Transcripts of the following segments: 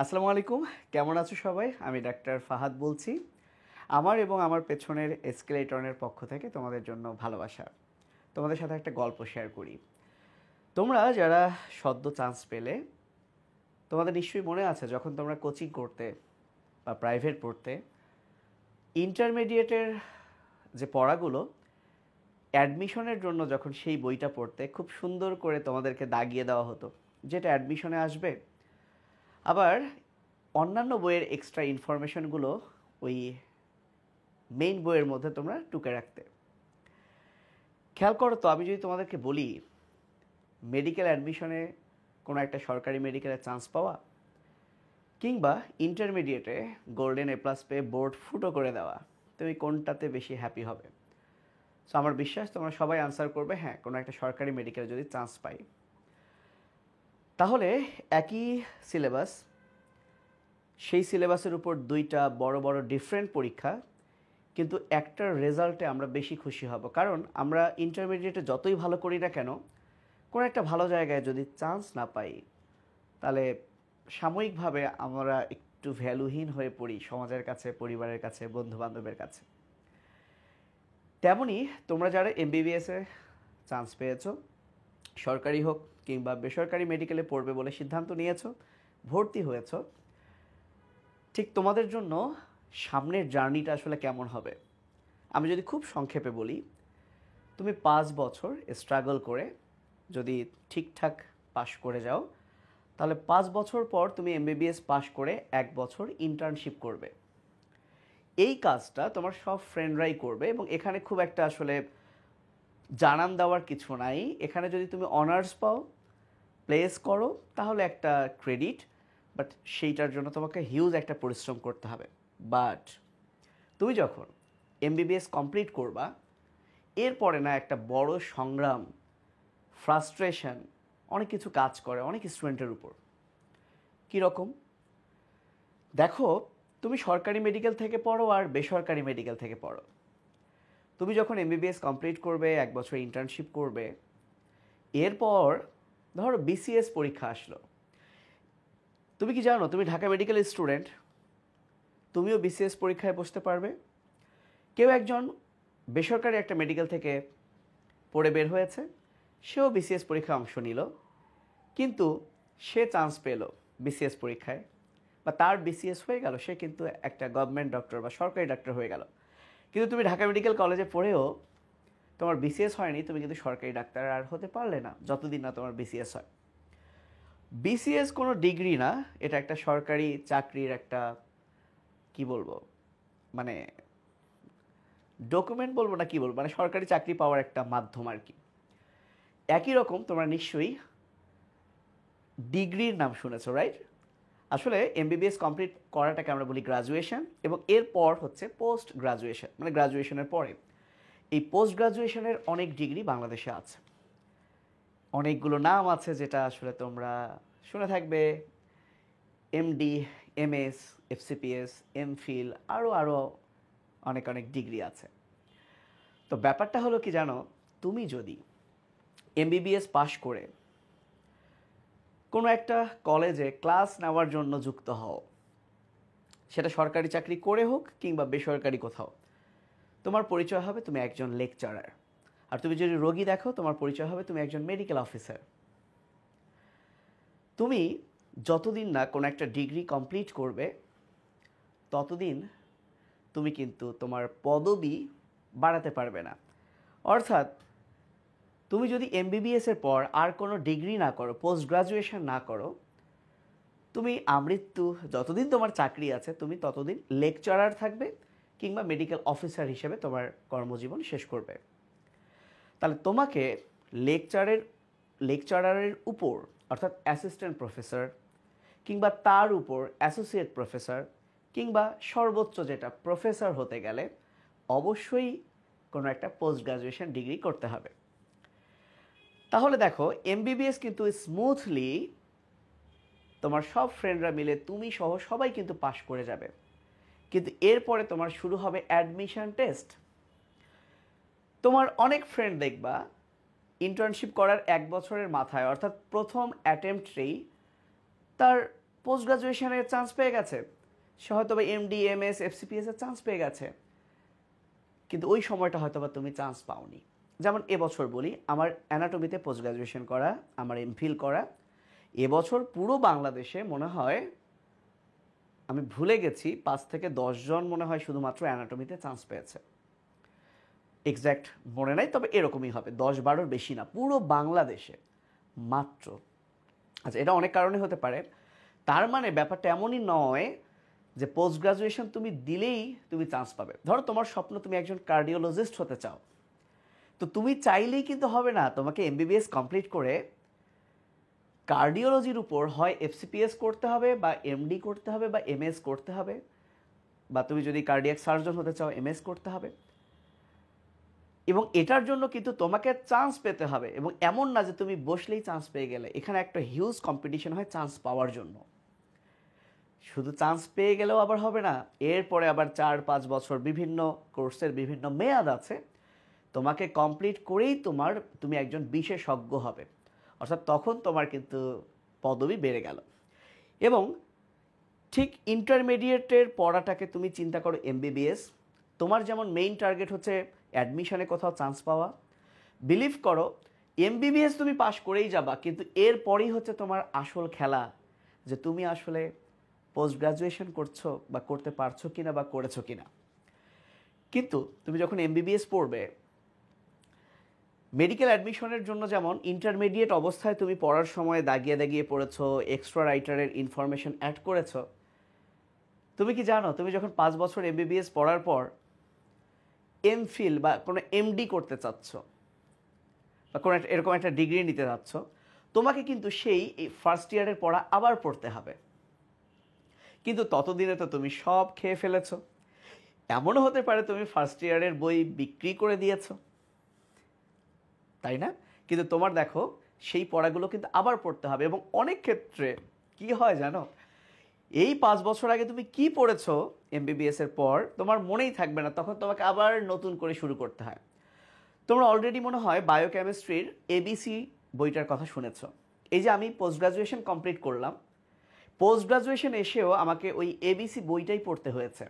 আসসালামু আলাইকুম। কেমন আছো সবাই? আমি ডাক্তার ফাহাদ বলছি। আমার এবং আমার পেছনের এসকেলেটনের পক্ষ থেকে তোমাদের জন্য ভালোবাসা। তোমাদের সাথে একটা গল্প শেয়ার করি। তোমরা যারা সদ্য চান্স পেলে, তোমাদের নিশ্চয়ই মনে আছে যখন তোমরা কোচিং করতে বা প্রাইভেট পড়তে, ইন্টারমিডিয়েটের যে পড়াগুলো অ্যাডমিশনের জন্য যখন সেই বইটা পড়তে খুব সুন্দর করে তোমাদেরকে দাগিয়ে দেওয়া হতো, যেটা অ্যাডমিশনে আসবে। আবার অন্যান্য বইয়ের এক্সট্রা ইনফরমেশনগুলো ওই মেইন বইয়ের মধ্যে তোমরা টুকে রাখতে। খেয়াল করো তো, আমি যদি তোমাদেরকে বলি মেডিকেল অ্যাডমিশনে কোনো একটা সরকারি মেডিকেলে চান্স পাওয়া কিংবা ইন্টারমিডিয়েটে গোল্ডেন A+ পেয়ে বোর্ড ফুটো করে দেওয়া, তুমি কোনটাতে বেশি হ্যাপি হবে? সো আমার বিশ্বাস তোমরা সবাই আনসার করবে হ্যাঁ, কোনো একটা সরকারি মেডিকেলে যদি চান্স পাই। তাহলে একই সিলেবাস, সেই সিলেবাসের উপর দুইটা বড় বড় ডিফারেন্ট পরীক্ষা, কিন্তু একটার রেজাল্টে আমরা বেশি খুশি হব। কারণ আমরা ইন্টারমিডিয়েটে যতই ভালো করি না কেন, কোনো একটা ভালো জায়গায় যদি চান্স না পাই, তাহলে সাময়িকভাবে আমরা একটু ভ্যালুহীন হয়ে পড়ি সমাজের কাছে, পরিবারের কাছে, বন্ধুবান্ধবের কাছে। তেমনই তোমরা যারা MBBS-এ চান্স পেয়েছো, সরকারি হোক কিংবা বেসরকারি মেডিকেলে পড়বে বলে সিদ্ধান্ত নিয়েছো, ভর্তি হয়েছো, ঠিক তোমাদের জন্য সামনের জার্নিটা আসলে কেমন হবে আমি যদি খুব সংক্ষেপে বলি, তুমি 5 বছর স্ট্রাগল করে যদি ঠিকঠাক পাশ করে যাও, তাহলে 5 বছর পর তুমি MBBS পাশ করে 1 বছর ইন্টার্নশিপ করবে। এই কাজটা তোমার সব ফ্রেন্ডরাই করবে এবং এখানে খুব একটা আসলে জানান দেওয়ার কিছু নাই। এখানে যদি তুমি অনার্স পাও, প্লেস করো, তাহলে একটা ক্রেডিট, বাট সেইটার জন্য তোমাকে হিউজ একটা পরিশ্রম করতে হবে। বাট তুমি যখন MBBS কমপ্লিট করবা, এরপরে না একটা বড় সংগ্রাম, ফ্রাস্ট্রেশন, অনেক কিছু কাজ করে অনেক স্টুডেন্টের উপর। কীরকম? দেখো, তুমি সরকারি মেডিকেল থেকে পড়ো আর বেসরকারি মেডিকেল থেকে পড়ো, তুমি যখন MBBS কমপ্লিট করবে, 1 বছর ইন্টার্নশিপ করবে, এরপর ধরো BCS পরীক্ষা আসলো। তুমি কি জানো তুমি ঢাকা মেডিকেল স্টুডেন্ট, তুমিও BCS পরীক্ষায় বসতে পারবে। কেউ একজন বেসরকারি একটা মেডিকেল থেকে পড়ে বের হয়েছে, সেও BCS পরীক্ষায় অংশ নিল, কিন্তু সে চান্স পেল BCS পরীক্ষায়, বা তার BCS হয়ে গেল, সে কিন্তু একটা গভর্নমেন্ট ডক্টর বা সরকারি ডাক্তার হয়ে গেল। কিন্তু তুমি ঢাকা মেডিকেল কলেজে পড়েও তোমার BCS হয়নি, তুমি কিন্তু সরকারি ডাক্তার আর হতে পারলে না যতদিন না তোমার BCS হয়। BCS কোনো ডিগ্রি না, এটা একটা সরকারি চাকরির একটা, কি বলবো, মানে ডকুমেন্ট বলবো না কি বলবো, মানে সরকারি চাকরি পাওয়ার একটা মাধ্যম আর কি। একই রকম তোমরা নিশ্চয়ই ডিগ্রির নাম শুনেছো, রাইট? আসলে MBBS কমপ্লিট করাটাকে আমরা বলি গ্রাজুয়েশন, এবং এরপর হচ্ছে পোস্ট গ্রাজুয়েশন, মানে গ্রাজুয়েশনের পরে। এই পোস্ট গ্রাজুয়েশনের অনেক ডিগ্রি বাংলাদেশে আছে, অনেকগুলো নাম আছে যেটা আসলে তোমরা শুনে থাকবে: MD, MS, FCPS, MPhil, আরও আরও অনেক অনেক ডিগ্রি আছে। তো ব্যাপারটা হলো কি জানো, তুমি যদি MBBS পাশ করে কোনো একটা কলেজে ক্লাস নেওয়ার জন্য যুক্ত হও, সেটা সরকারি চাকরি করে হোক কিংবা বেসরকারি কোথাও, তোমার পরিচয় হবে তুমি একজন লেকচারার। আর তুমি যদি রোগী দেখো, তোমার পরিচয় হবে তুমি একজন মেডিকেল অফিসার। তুমি যতদিন না কোনো একটা ডিগ্রি কমপ্লিট করবে, ততদিন তুমি কিন্তু তোমার পদবি বাড়াতে পারবে না। অর্থাৎ তুমি যদি MBBS-এর পর আর কোনো ডিগ্রি না করো, পোস্ট গ্রাজুয়েশন না করো, তুমি আমৃত্যু যতদিন তোমার চাকরি আছে তুমি ততদিন লেকচারার থাকবে কিংবা মেডিকেল অফিসার হিসেবে তোমার কর্মজীবন শেষ করবে। তাহলে তোমাকে লেকচারের লেকচারারের উপর, অর্থাৎ অ্যাসিস্ট্যান্ট প্রফেসর, কিংবা তার উপর অ্যাসোসিয়েট প্রফেসর, কিংবা সর্বোচ্চ যেটা প্রফেসর হতে গেলে অবশ্যই কোনো একটা পোস্ট গ্রাজুয়েশন ডিগ্রি করতে হবে। তাহলে দেখো, MBBS কিন্তু স্মুথলি তোমার সব ফ্রেন্ডরা মিলে, তুমি সহ সবাই কিন্তু পাশ করে যাবে। কিন্তু এরপরে তোমার শুরু হবে অ্যাডমিশন টেস্ট। তোমার অনেক ফ্রেন্ড দেখবা ইন্টার্নশিপ করার 1 বছরের মাথায়, অর্থাৎ প্রথম অ্যাটেম্পটেই তার পোস্ট গ্রাজুয়েশনের চান্স পেয়ে গেছে, সে হয়তো বা এমডি এমএস এফসিপিএস এর চান্স পেয়ে গেছে, কিন্তু ওই সময়টা হয়তো বা তুমি চান্স পাওনি। যেমন এবছর বলি, আমার অ্যানাটমিতে পোস্ট গ্রাজুয়েশন করা, আমার এমফিল করা, এবছর পুরো বাংলাদেশে মনে হয়, আমি ভুলে গেছি, 5 থেকে 10 জন মনে হয় শুধুমাত্র অ্যানাটমিতে চান্স পেয়েছে, এক্স্যাক্ট মনে নাই, তবে এরকমই হবে, 10-12 বেশি না, পুরো বাংলাদেশে মাত্র। আচ্ছা, এটা অনেক কারণে হতে পারে। তার মানে ব্যাপারটা এমনই নয় যে পোস্ট গ্রাজুয়েশন তুমি দিলেই তুমি চান্স পাবে। ধরো তোমার স্বপ্ন তুমি একজন কার্ডিওলজিস্ট হতে চাও, তো তুমি চাইলেই কিন্তু হবে না। তোমাকে এমবিবিএস কমপ্লিট করে কার্ডিওলজির উপর হয় এফসিপিএস করতে হবে, বা এমডি করতে হবে, বা এমএস করতে হবে, বা তুমি যদি কার্ডিয়াক সার্জন হতে চাও এমএস করতে হবে। এবং এটার জন্য কিন্তু তোমাকে চান্স পেতে হবে, এবং এমন না যে তুমি বসলেই চান্স পেয়ে গেলে। এখানে একটা হিউজ কম্পিটিশন হয় চান্স পাওয়ার জন্য। শুধু চান্স পেয়ে গেলেও আবার হবে না, এরপরে আবার 4-5 বছর বিভিন্ন কোর্সের বিভিন্ন মেয়াদ আছে, তোমাকে কমপ্লিট করেই তুমি একজন বিশেষজ্ঞ হবে, অর্থাৎ তখন তোমার কিন্তু পদবি বেড়ে গেল। এবং ঠিক ইন্টারমিডিয়েটের পড়াটাকে তুমি চিন্তা করো এমবিবিএস, তোমার যেমন মেইন টার্গেট হচ্ছে অ্যাডমিশনে কোথাও চান্স পাওয়া, বিলিভ করো এমবিবিএস তুমি পাশ করেই যাবা, কিন্তু এরপরেই হচ্ছে তোমার আসল খেলা, যে তুমি আসলে পোস্ট গ্রাজুয়েশন করছো বা করতে পারছো কিনা বা করেছো কিনা। কিন্তু তুমি যখন এমবিবিএস পড়বে, মেডিকেল অ্যাডমিশনের জন্য যেমন ইন্টারমিডিয়েট অবস্থায় তুমি পড়ার সময় দাগিয়ে দাগিয়ে পড়েছো, এক্সট্রা রাইটারের ইনফরমেশন অ্যাড করেছো, তুমি কি জানো তুমি যখন 5 বছর এমবিবিএস পড়ার পর এমফিল বা কোনো এমডি করতে চাচ্ছ, বা কোনো এরকম একটা ডিগ্রি নিতে যাচ্ছ, তোমাকে কিন্তু সেই ফার্স্ট ইয়ারের পড়া আবার পড়তে হবে। কিন্তু ততদিনে তো তুমি সব খেয়ে ফেলেছো। এমনও হতে পারে তুমি ফার্স্ট ইয়ারের বই বিক্রি করে দিয়েছো, তাই না? কিন্তু তোমার দেখো সেই পড়াগুলো কিন্তু আবার পড়তে হবে। এবং অনেক ক্ষেত্রে কি হয় জানো, এই 5 বছর আগে তুমি কি পড়েছো এমবিবিএস এর পর তোমার মনেই থাকবে না, তখন তোমাকে আবার নতুন করে শুরু করতে হয়। তোমরা অলরেডি মনে হয় বায়োকেমিস্ট্রির এবিসি বইটার কথা শুনেছ। এই যে আমি পোস্ট গ্রাজুয়েশন কমপ্লিট করলাম, পোস্ট গ্রাজুয়েশন এসেও আমাকে ওই এবিসি বইটাই পড়তে হয়েছে।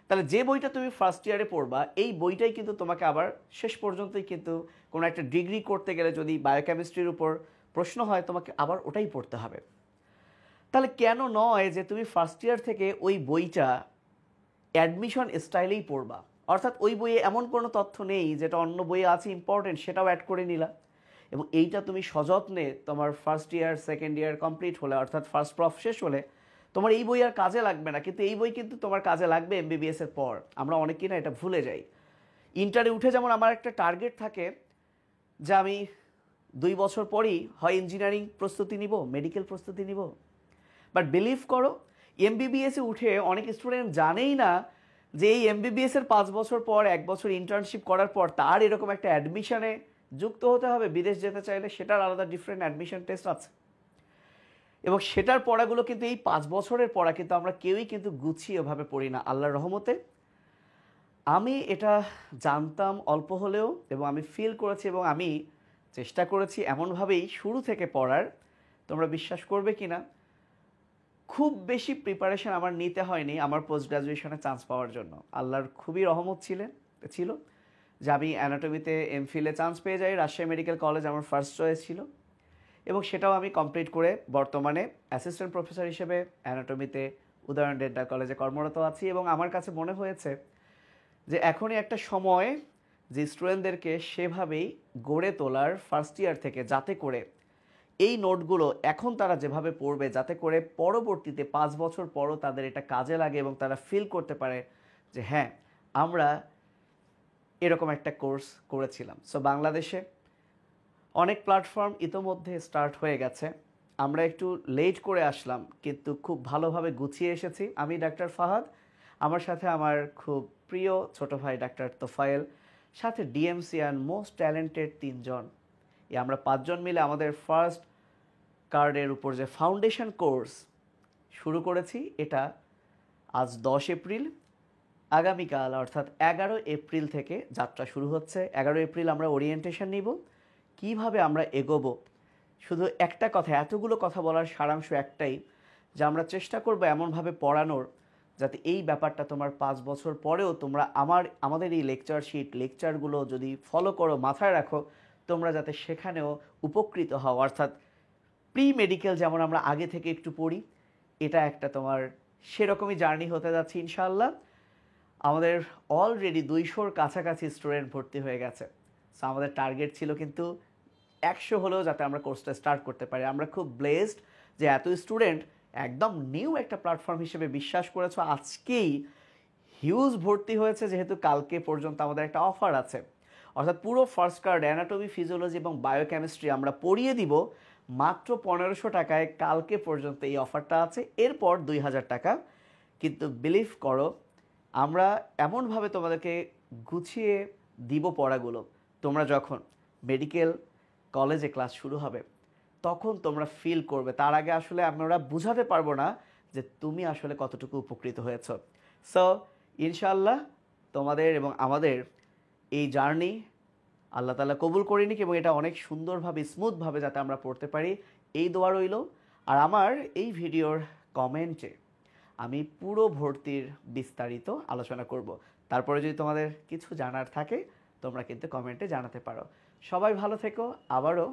তাহলে যে বইটা তুমি ফার্স্ট ইয়ারে পড়বা, এই বইটাই কিন্তু তোমাকে আবার শেষ পর্যন্তই কিন্তু কোনো একটা ডিগ্রি করতে গেলে যদি বায়োকেমিস্ট্রির উপর প্রশ্ন হয়, তোমাকে আবার ওটাই পড়তে হবে। তাহলে কেন নয় যে তুমি ফার্স্ট ইয়ার থেকে ওই বইটা অ্যাডমিশন স্টাইলেই পড়বা, অর্থাৎ ওই বইয়ে এমন কোনো তথ্য নেই যেটা অন্য বইয়ে আছে ইম্পর্টেন্ট, সেটাও অ্যাড করে নিলা। এবং এইটা তুমি সযত্নে তোমার first year second year complete হলে, অর্থাৎ ফার্স্ট প্রফ শেষ হলে, তোমার এই বই আর কাজে লাগবে না, কিন্তু এই বই কিন্তু তোমার কাজে লাগবে এমবিবিএস এর পর। আমরা অনেকেই না এটা ভুলে যাই। ইন্টারে উঠে যেমন আমার একটা টার্গেট থাকে যে আমি 2 বছর পরই হয় ইঞ্জিনিয়ারিং প্রস্তুতি নিব, মেডিকেল প্রস্তুতি নিব, বাট বিলিভ করো এমবিবিএসে উঠে অনেক স্টুডেন্ট জানেই না যে এই এমবিবিএসের 5 বছর পর 1 বছর ইন্টার্নশিপ করার পর তার এরকম একটা অ্যাডমিশনে যুক্ত হতে হবে। বিদেশ যেতে চাইলে সেটার আলাদা ডিফারেন্ট অ্যাডমিশন টেস্ট আছে, এবং সেটার পড়াগুলো কিন্তু এই 5 বছরের পড়া কিন্তু আমরা কেউই কিন্তু গুছিয়ে ওভাবে পড়ি না আল্লাহর রহমতে। আমি এটা জানতাম অল্প হলেও, এবং আমি ফিল করেছি, এবং আমি চেষ্টা করেছি এমনভাবেই শুরু থেকে পড়ার। তোমরা বিশ্বাস করবে কি না, খুব বেশি প্রিপারেশন আমার নিতে হয়নি আমার পোস্ট গ্রাজুয়েশনে চান্স পাওয়ার জন্য। আল্লাহর খুবই রহমত ছিল যে আমি অ্যানাটমিতে এমফিলে চান্স পেয়ে যাই। রাজশাহী মেডিকেল কলেজ আমার ফার্স্ট চয়েস ছিল, এবং সেটাও আমি কমপ্লিট করে বর্তমানে অ্যাসিস্ট্যান্ট প্রফেসর হিসেবে অ্যানাটমিতে উদয়ন ডেন্টাল কলেজে কর্মরত আছি। এবং আমার কাছে মনে হয়েছে যে এখনই একটা সময় যে স্টুডেন্টদেরকে সেভাবেই গড়ে তোলার ফার্স্ট ইয়ার থেকে, যাতে করে এই নোটগুলো এখন তারা যেভাবে পড়বে, যাতে করে পরবর্তীতে 5 বছর পরও তাদের এটা কাজে লাগে, এবং তারা ফিল করতে পারে যে হ্যাঁ, আমরা এরকম একটা কোর্স করেছিলাম। সো বাংলাদেশে অনেক প্ল্যাটফর্ম ইতোমধ্যে স্টার্ট হয়ে গেছে। আমরা একটু লেট করে আসলাম, কিন্তু খুব ভালোভাবে গুছিয়ে এসেছি। আমি ডাক্তার ফাহাদ, আমার সাথে আমার খুব প্রিয় ছোট ভাই ডাক্তার তোফায়েল, সাথে ডিএমসি অ্যান্ড মোস্ট ট্যালেন্টেড 3 জন। আমরা 5 জন মিলে আমাদের ফার্স্ট কার্ডের উপর যে ফাউন্ডেশন কোর্স শুরু করেছি, এটা আজ 10 এপ্রিল। আগামীকাল অর্থাৎ 11 এপ্রিল থেকে যাত্রা শুরু হচ্ছে। 11 এপ্রিল আমরা ওরিয়েন্টেশন নিব, কিভাবে আমরা এগোবো। শুধু একটা কথা, এতগুলো কথা বলার সারাংশ একটাই, যে আমরা চেষ্টা করব এমনভাবে পড়ানোর যাতে এই ব্যাপারটা তোমার 5 বছর পরেও তোমরা আমাদের এই লেকচারগুলো যদি ফলো করো, মাথায় রাখো, তোমরা যাতে সেখানেও উপকৃত হও। অর্থাৎ প্রি মেডিকেল যেমন আমরা আগে থেকে একটু পড়ি, এটা একটা তোমার সেরকমই জার্নি হতে যাচ্ছে ইনশাআল্লাহ। আমাদের অলরেডি 200-র কাছাকাছি স্টুডেন্ট ভর্তি হয়ে গেছে। সো আমাদের টার্গেট ছিল কিন্তু 100 হলেও যাতে আমরা কোর্সটা স্টার্ট করতে পারি। আমরা খুব ব্লেসড যে এত স্টুডেন্ট একদম নিউ একটা প্ল্যাটফর্ম হিসেবে বিশ্বাস করেছো। আজকেই হিউজ ভর্তি হয়েছে, যেহেতু কালকে পর্যন্ত আমাদের একটা অফার আছে। অর্থাৎ পুরো ফার্স্ট কার্ড অ্যানাটমি, ফিজিওলজি এবং বায়োকেমিস্ট্রি আমরা পড়িয়ে দিব মাত্র 1500 টাকায়। কালকে পর্যন্ত এই অফারটা আছে, এরপর 2000 টাকা। কিন্তু বিলিভ করো, আমরা এমনভাবে তোমাদেরকে গুছিয়ে দিব পড়াগুলো, তোমরা যখন মেডিকেল কলেজে ক্লাস শুরু হবে তখন তোমরা ফিল করবে। তার আগে আসলে আমরা বুঝাতে পারবো না যে তুমি আসলে কতটুকু উপকৃত হয়েছ। সো ইনশাআল্লাহ তোমাদের এবং আমাদের এই জার্নি আল্লাহ তাআলা কবুল করে নিক এবং এটা অনেক সুন্দরভাবে, স্মুথভাবে যাতে আমরা পড়তে পারি, এই দোয়া রইল। আর আমার এই ভিডিওর কমেন্টে আমি পুরো ভর্তির বিস্তারিত আলোচনা করব। তারপরে যদি তোমাদের কিছু জানার থাকে তোমরা কিন্তু কমেন্টে জানাতে পারো। সবাই ভালো থেকো। আবারও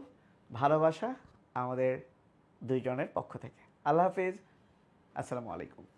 ভালোবাসা আমাদের দুইজনের পক্ষ থেকে। আল্লাহ হাফিজ। আসসালামু আলাইকুম।